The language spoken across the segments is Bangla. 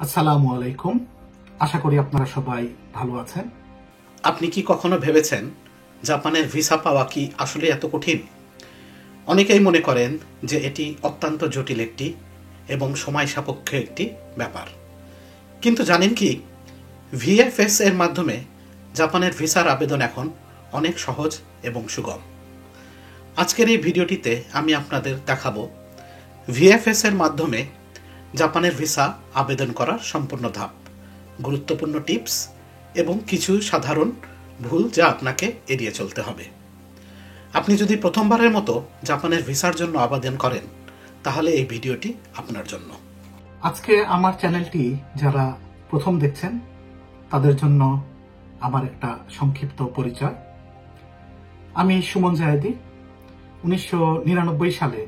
আসসালামু আলাইকুম। আশা করি আপনারা সবাই ভালো আছেন। আপনি কি কখনো ভেবেছেন জাপানের ভিসা পাওয়া কি আসলে এত কঠিন? অনেকেই মনে করেন যে এটি অত্যন্ত জটিল একটি এবং সময় সাপেক্ষ একটি ব্যাপার। কিন্তু জানেন কি, ভিএফএস এর মাধ্যমে জাপানের ভিসার আবেদন এখন অনেক সহজ এবং সুগম। আজকের এই ভিডিওটিতে আমি আপনাদের দেখাবো ভিএফএস এর মাধ্যমে জাপানের ভিসা আবেদন করার সম্পূর্ণ ধাপ, গুরুত্বপূর্ণ টিপস এবং কিছু সাধারণ ভুল যা আপনাকে এড়িয়ে চলতে হবে। আপনি যদি প্রথমবারের মতো জাপানের ভিসার জন্য আবেদন করেন, তাহলে এই ভিডিওটি আপনার জন্য। আজকে আমার চ্যানেলটি যারা প্রথম দেখছেন তাদের জন্য আমার একটা সংক্ষিপ্ত পরিচয়। আমি সুমন জায়েদি 1999 সালে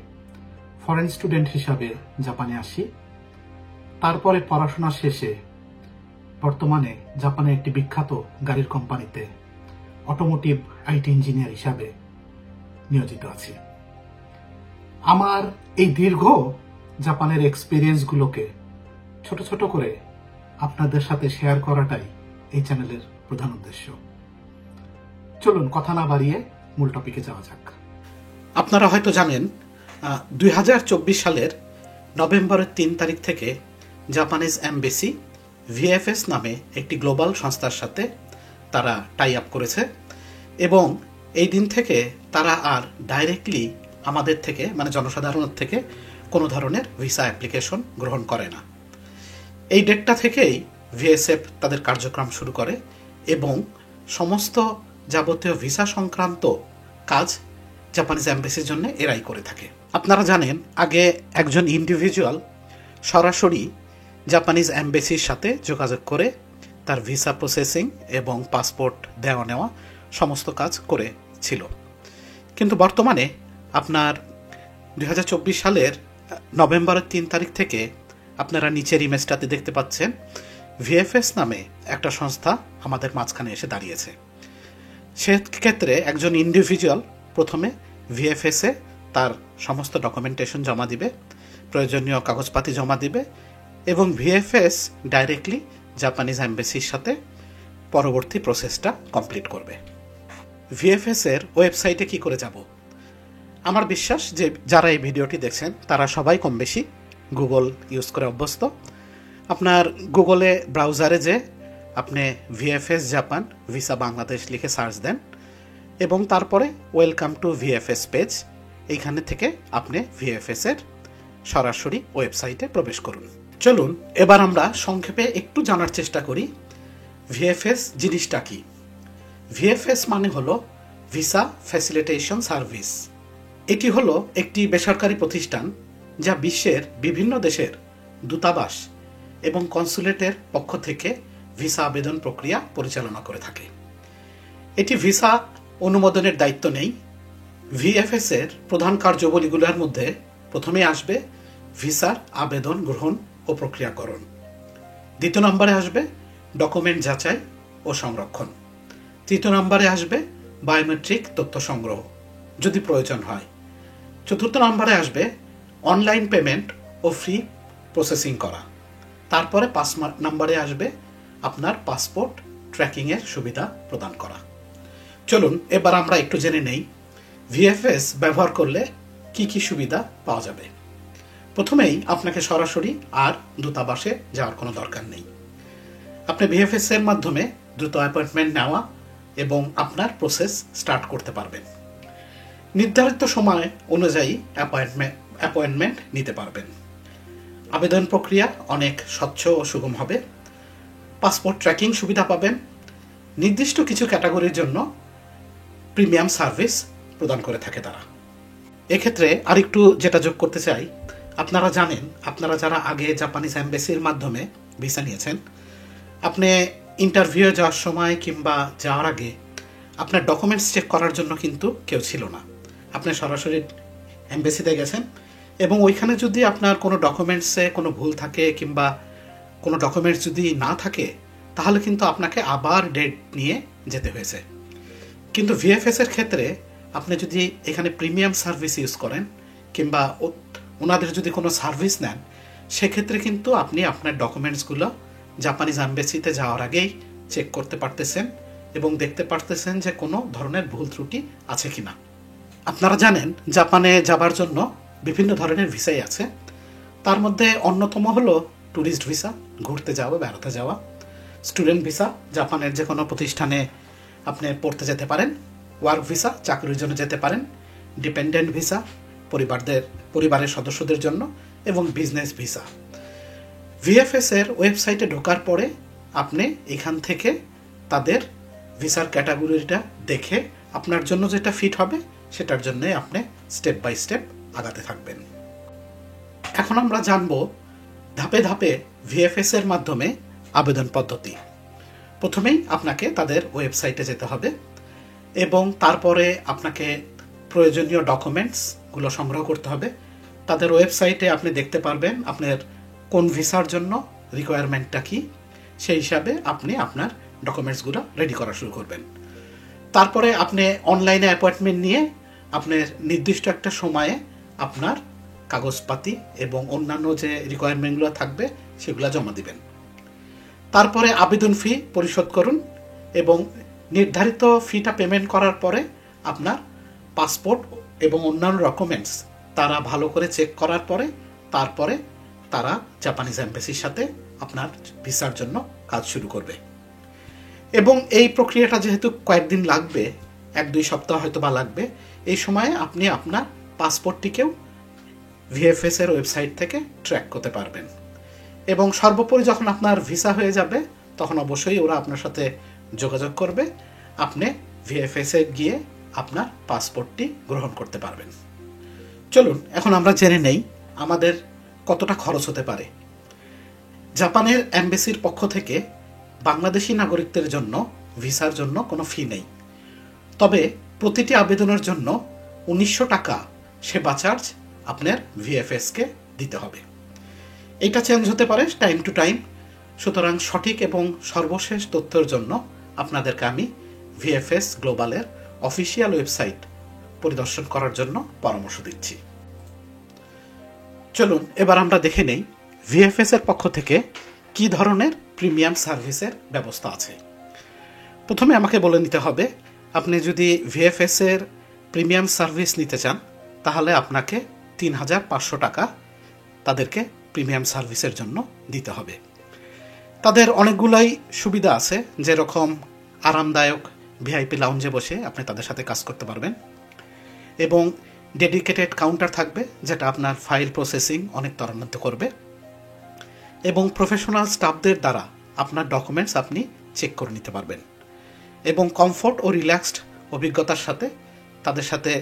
ফরেন স্টুডেন্ট হিসাবে জাপানে আসি। তারপরে পড়াশোনা শেষে বর্তমানে জাপানে একটি বিখ্যাত গাড়ির কোম্পানিতে অটোমোটিভ আইটি ইঞ্জিনিয়ার হিসাবে নিয়োজিত আছি। আমার এই দীর্ঘ জাপানের এক্সপিরিয়েন্সগুলোকে ছোট ছোট করে আপনাদের সাথে শেয়ার করাটাই এই চ্যানেলের প্রধান উদ্দেশ্য। চলুন কথা না বাড়িয়ে মূল টপিকে যাওয়া যাক। আপনারা হয়তো জানেন 2024 সালের নভেম্বরের 3 তারিখ থেকে জাপানিজ এমবেসি ভিএফএস নামে একটি গ্লোবাল সংস্থার সাথে তারা টাই আপ করেছে এবং এই দিন থেকে তারা আর ডাইরেক্টলি আমাদের থেকে মানে জনসাধারণের থেকে কোনো ধরনের ভিসা অ্যাপ্লিকেশন গ্রহণ করে না। এই ডেটটা থেকেই ভিএসএফ তাদের কার্যক্রম শুরু করে এবং সমস্ত যাবতীয় ভিসা সংক্রান্ত কাজ জাপানিজ এমবেসির জন্য এরাই করে থাকে। আপনারা জানেন, আগে একজন ইন্ডিভিজুয়াল সরাসরি জাপানিজ এমবেসির সাথে যোগাযোগ করে তার ভিসা প্রসেসিং এবং পাসপোর্ট দেওয়া নেওয়া সমস্ত কাজ করেছিল। কিন্তু বর্তমানে আপনার 2024 সালের নভেম্বরের 3 তারিখ থেকে আপনারা নিচের ইমেজটাতে দেখতে পাচ্ছেন ভিএফএস নামে একটা সংস্থা আমাদের মাঝখানে এসে দাঁড়িয়েছে। সেক্ষেত্রে একজন ইন্ডিভিজুয়াল প্রথমে ভিএফএসে তার সমস্ত ডকুমেন্টেশন জমা দিবে, প্রয়োজনীয় কাগজপাতি জমা দিবে এবং ভিএফএস ডাইরেক্টলি জাপানিজ এমবেসির সাথে পরবর্তী প্রসেসটা কমপ্লিট করবে। ভিএফএস এর ওয়েবসাইটে কি করে যাব? আমার বিশ্বাস যে যারা এই ভিডিওটি দেখছেন তারা সবাই কম বেশি গুগল ইউজ করে অভ্যস্ত। আপনার গুগলে ব্রাউজারে যে আপনি ভিএফএস জাপান ভিসা বাংলাদেশ লিখে সার্চ দেন এবং তারপরে ওয়েলকাম টু ভিএফএস পেজ, এইখানে থেকে আপনি ভিএফএস এর সরাসরি ওয়েবসাইটে প্রবেশ করুন। চলুন এবার আমরা সংক্ষেপে একটু জানার চেষ্টা করি ভিএফএস জিনিসটা কি। ভিএফএস মানে হলো ভিসা ফ্যাসিলিটেশন সার্ভিস। এটি হলো একটি বেসরকারি প্রতিষ্ঠান যা বিশ্বের বিভিন্ন দেশের দূতাবাস এবং কনসুলেটের পক্ষ থেকে ভিসা আবেদন প্রক্রিয়া পরিচালনা করে থাকে। এটি ভিসা অনুমোদনের দায়িত্ব নেই। ভিএফএস এর প্রধান কার্যাবলীগুলোর মধ্যে প্রথমে আসবে ভিসার আবেদন গ্রহণ ও প্রক্রিয়াকরণ, দ্বিতীয় নম্বরে আসবে ডকুমেন্ট যাচাই ও সংরক্ষণ, তৃতীয় নম্বরে আসবে বায়োমেট্রিক তথ্য সংগ্রহ যদি প্রয়োজন হয়, চতুর্থ নম্বরে আসবে অনলাইন পেমেন্ট ও ফি প্রসেসিং করা, তারপরে 5 নম্বরে আসবে আপনার পাসপোর্ট ট্র্যাকিংয়ের সুবিধা প্রদান করা। চলুন এবার আমরা একটু জেনে নেই ভিএফএস ব্যবহার করলে কি কি সুবিধা পাওয়া যাবে। প্রথমেই আপনাকে সরাসরি আর দূতাবাসে যাওয়ার কোনো দরকার নেই। আপনি ভিএফএস এর মাধ্যমে দ্রুত অ্যাপয়েন্টমেন্ট নেওয়া এবং আপনার প্রসেস স্টার্ট করতে পারবেন। নির্ধারিত সময় অনুযায়ী অ্যাপয়েন্টমেন্ট নিতে পারবেন। আবেদন প্রক্রিয়া অনেক স্বচ্ছ ও সুগম হবে। পাসপোর্ট ট্র্যাকিং সুবিধা পাবেন। নির্দিষ্ট কিছু ক্যাটাগরির জন্য প্রিমিয়াম সার্ভিস প্রদান করে থাকে তারা। এক্ষেত্রে আরেকটু যেটা যোগ করতে চাই, আপনারা জানেন, আপনারা যারা আগে জাপানিজ এমবেসির মাধ্যমে ভিসা নিয়েছেন, আপনি ইন্টারভিউ যাওয়ার সময় কিংবা যাওয়ার আগে আপনার ডকুমেন্টস চেক করার জন্য কিন্তু কেউ ছিল না। আপনি সরাসরি এমবেসিতে গেছেন এবং ওইখানে যদি আপনার কোনো ডকুমেন্টসে কোনো ভুল থাকে কিংবা কোনো ডকুমেন্টস যদি না থাকে, তাহলে কিন্তু আপনাকে আবার ডেট নিয়ে যেতে হয়েছে। কিন্তু ভিএফএস এর ক্ষেত্রে আপনি যদি এখানে প্রিমিয়াম সার্ভিস ইউজ করেন কিংবা ওনাদের যদি কোনো সার্ভিস নেন, সেক্ষেত্রে কিন্তু আপনি আপনার ডকুমেন্টসগুলো জাপানিজ এম্বাসিতে যাওয়ার আগেই চেক করতে পারতেছেন এবং দেখতে পারতেছেন যে কোনো ধরনের ভুল ত্রুটি আছে কিনা। আপনারা জানেন জাপানে যাবার জন্য বিভিন্ন ধরনের ভিসাই আছে। তার মধ্যে অন্যতম হলো ট্যুরিস্ট ভিসা, ঘুরতে যাওয়া, বেড়াতে যাওয়া। স্টুডেন্ট ভিসা, জাপানের যে কোনো প্রতিষ্ঠানে আপনি পড়তে যেতে পারেন। ওয়ার্ক ভিসা, চাকরির জন্য যেতে পারেন। ডিপেন্ডেন্ট ভিসা, পরিবারের সদস্যদের জন্য, এবং বিজনেস ভিসা। ভিএফএস এর ওয়েবসাইটে ঢোকার পরে আপনি এখান থেকে তাদের ভিসার ক্যাটাগরিটা দেখে আপনার জন্য যেটা ফিট হবে সেটার জন্য আপনি স্টেপ বাই স্টেপ আগাতে থাকবেন। এখন আমরা জানব ধাপে ধাপে ভিএফএস এর মাধ্যমে আবেদন পদ্ধতি। প্রথমেই আপনাকে তাদের ওয়েবসাইটে যেতে হবে এবং তারপরে আপনাকে প্রয়োজনীয় ডকুমেন্টসগুলো সংগ্রহ করতে হবে। তাদের ওয়েবসাইটে আপনি দেখতে পারবেন আপনার কোন ভিসার জন্য রিকোয়ারমেন্টটা কি, সেই হিসাবে আপনি আপনার ডকুমেন্টসগুলো রেডি করা শুরু করবেন। তারপরে আপনি অনলাইনে অ্যাপয়েন্টমেন্ট নিয়ে আপনার নির্দিষ্ট একটা সময়ে আপনার কাগজপাতি এবং অন্যান্য যে রিকোয়ারমেন্টগুলো থাকবে সেগুলো জমা দিবেন। তারপরে আবেদন ফি পরিশোধ করুন এবং নির্ধারিত ফিটা পেমেন্ট করার পরে আপনার পাসপোর্ট এবং অন্যান্য ডকুমেন্টস তারা ভালো করে চেক করার পরে তারপরে তারা জাপানিজ এম্বাসির সাথে আপনার ভিসার জন্য কাজ শুরু করবে। এবং এই প্রক্রিয়াটা যেহেতু কয়েকদিন লাগবে, 1-2 সপ্তাহ হয়তো বা লাগবে, এই সময়ে আপনি আপনার পাসপোর্টটিকেও ভিএফএস এর ওয়েবসাইট থেকে ট্র্যাক করতে পারবেন। এবং সর্বোপরি যখন আপনার ভিসা হয়ে যাবে তখন অবশ্যই ওরা আপনার সাথে যোগাযোগ করবে, আপনি ভিএফএস এ গিয়ে আপনার পাসপোর্টটি গ্রহণ করতে পারবেন। চলুন এখন আমরা জেনে নেই আমাদের কতটা খরচ হতে পারে। জাপানের এম্বাসির পক্ষ থেকে বাংলাদেশি নাগরিকদের জন্য ভিসার জন্য কোনো ফি নেই, তবে প্রতিটি আবেদনের জন্য 1900 টাকা সেবা চার্জ আপনার ভিএফএসকে দিতে হবে। এটা চেঞ্জ হতে পারে টাইম টু টাইম, সুতরাং সঠিক এবং সর্বশেষ তথ্যের জন্য আপনাদেরকে আমি ভিএফএস গ্লোবালের অফিসিয়াল ওয়েবসাইট পরিদর্শন করার জন্য পরামর্শ দিচ্ছি। চলুন এবার আমরা দেখে নেই ভিএফএস এর পক্ষ থেকে কি ধরনের প্রিমিয়াম সার্ভিসের ব্যবস্থা আছে। প্রথমে আমাকে বলে নিতে হবে, আপনি যদি ভিএফএস এর প্রিমিয়াম সার্ভিস নিতে চান তাহলে আপনাকে 3500 টাকা তাদেরকে প্রিমিয়াম সার্ভিসের জন্য দিতে হবে। তাদের অনেকগুলাই সুবিধা আছে, যেরকম আরামদায়ক ভিআইপি লাউঞ্জে বসে আপনি তাদের সাথে কাজ করতে পারবেন এবং ডেডিকেটেড কাউন্টার থাকবে যেটা আপনার ফাইল প্রসেসিং অনেক ত্বরান্বিত করবে এবং প্রফেশনাল স্টাফদের দ্বারা আপনার ডকুমেন্টস আপনি চেক করে নিতে পারবেন এবং কমফোর্ট ও রিল্যাক্সড অভিজ্ঞতার সাথে তাদের সাথে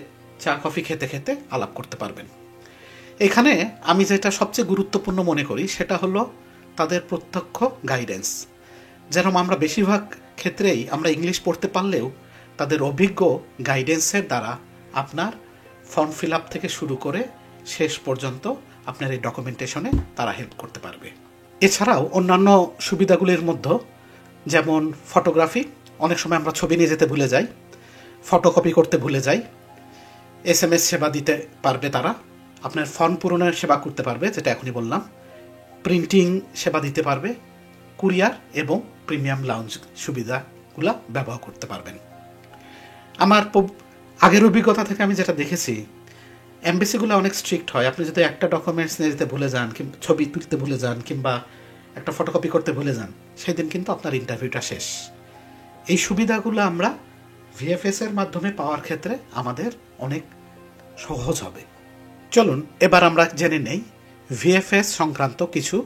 চা কফি খেতে খেতে আলাপ করতে পারবেন। এখানে আমি যেটা সবচেয়ে গুরুত্বপূর্ণ মনে করি সেটা হলো তাদের প্রত্যক্ষ গাইডেন্স। যেরকম আমরা বেশিরভাগ ক্ষেত্রেই আমরা ইংলিশ পড়তে পারলেও তাদের অভিজ্ঞ গাইডেন্সের দ্বারা আপনার ফর্ম ফিল আপ থেকে শুরু করে শেষ পর্যন্ত আপনার এই ডকুমেন্টেশনে তারা হেল্প করতে পারবে। এছাড়াও অন্যান্য সুবিধাগুলির মধ্যে যেমন ফটোগ্রাফি, অনেক সময় আমরা ছবি নিয়ে যেতে ভুলে যাই, ফটোকপি করতে ভুলে যাই, SMS সেবা দিতে পারবে তারা, আপনার ফর্ম পূরণের সেবা করতে পারবে যেটা এখনই বললাম, প্রিন্টিং সেবা দিতে পারবে, কুরিয়ার এবং প্রিমিয়াম লাউঞ্জ সুবিধাগুলো ব্যবহার করতে পারবেন। আমার আগের অভিজ্ঞতা থেকে আমি যেটা দেখেছি, এমবেসিগুলো অনেক স্ট্রিক্ট হয়। আপনি যদি একটা ডকুমেন্টস নিয়ে যেতে ভুলে যান, ছবি তুলতে ভুলে যান কিংবা একটা ফটোকপি করতে ভুলে যান, সেদিন কিন্তু আপনার ইন্টারভিউটা শেষ। এই সুবিধাগুলো আমরা ভিএফএস এর মাধ্যমে পাওয়ার ক্ষেত্রে আমাদের অনেক সহজ হবে। চলুন এবার আমরা জেনে নেই ভিএফএস সংক্রান্ত কিছু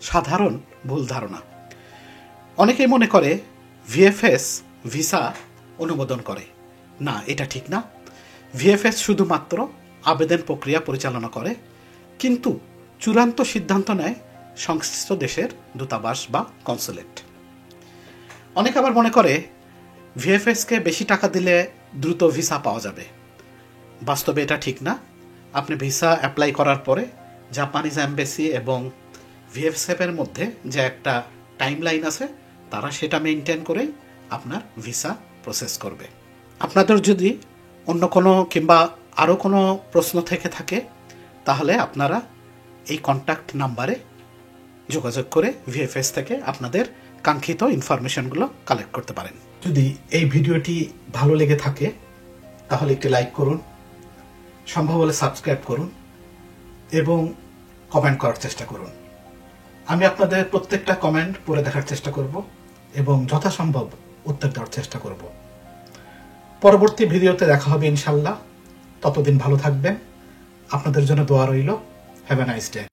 সাধারণ ভুল ধারণা। অনেকেই মনে করে ভিএফএস ভিসা অনুমোদন করে। না, এটা ঠিক না। ভিএফএস শুধুমাত্র আবেদন প্রক্রিয়া পরিচালনা করে, কিন্তু চূড়ান্ত সিদ্ধান্ত নেয় সংশ্লিষ্ট দেশের দূতাবাস বা কনসুলেট। অনেকে আবার মনে করে ভিএফএসকে বেশি টাকা দিলে দ্রুত ভিসা পাওয়া যাবে। বাস্তবে এটা ঠিক না। আপনি ভিসা অ্যাপ্লাই করার পরে জাপানিজ এম্বাসি এবং ভিএফএস এর মধ্যে যে একটা টাইম লাইন আছে, তারা সেটা মেনটেন করেই আপনার ভিসা প্রসেস করবে। আপনাদের যদি অন্য কোনো কিংবা আরও কোনো প্রশ্ন থেকে থাকে তাহলে আপনারা এই কন্ট্যাক্ট নাম্বারে যোগাযোগ করে ভিএফএস থেকে আপনাদের কাঙ্ক্ষিত ইনফরমেশনগুলো কালেক্ট করতে পারেন। যদি এই ভিডিওটি ভালো লেগে থাকে তাহলে একটি লাইক করুন, সম্ভব হলে সাবস্ক্রাইব করুন এবং কমেন্ট করার চেষ্টা করুন। আমি আপনাদের প্রত্যেকটা কমেন্ট পড়ে দেখার চেষ্টা করব এবং যথাসম্ভব উত্তর দেওয়ার চেষ্টা করব। পরবর্তী ভিডিওতে দেখা হবে ইনশাল্লাহ। ততদিন ভালো থাকবেন। আপনাদের জন্য দোয়া রইল। Have a nice day.